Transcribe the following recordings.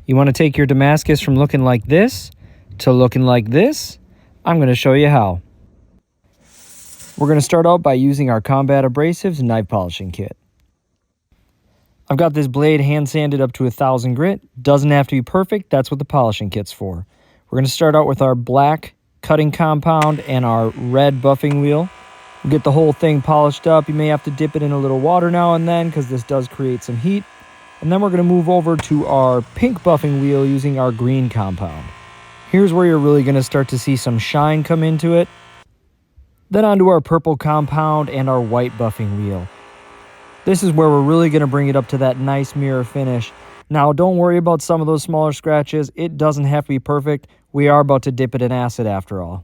You want to take your Damascus from looking like this to looking like this? I'm going to show you how. We're going to start out by using our Combat Abrasives knife polishing kit. I've got this blade hand sanded up to 1000 grit. Doesn't have to be perfect, that's what the polishing kit's for. We're going to start out with our black cutting compound and our red buffing wheel. We'll get the whole thing polished up. You may have to dip it in a little water now and then because this does create some heat. And then we're going to move over to our pink buffing wheel using our green compound. Here's where you're really going to start to see some shine come into it. Then onto our purple compound and our white buffing wheel. This is where we're really going to bring it up to that nice mirror finish. Now, don't worry about some of those smaller scratches. It doesn't have to be perfect. We are about to dip it in acid after all.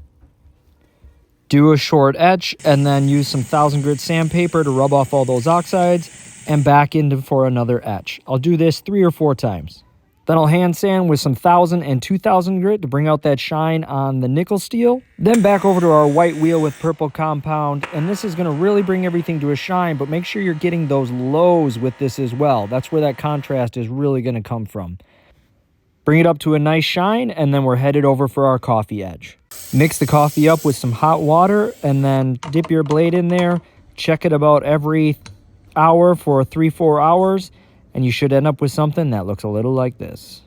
Do a short etch and then use some 1000 grit sandpaper to rub off all those oxides and back into for another etch. I'll do this 3 or 4 times. Then I'll hand sand with some 1000 and 2000 grit to bring out that shine on the nickel steel. Then back over to our white wheel with purple compound, and this is going to really bring everything to a shine, but make sure you're getting those lows with this as well. That's where that contrast is really going to come from. Bring it up to a nice shine, and then we're headed over for our coffee edge. Mix the coffee up with some hot water, and then dip your blade in there. Check it about every hour for 3-4 hours, and you should end up with something that looks a little like this.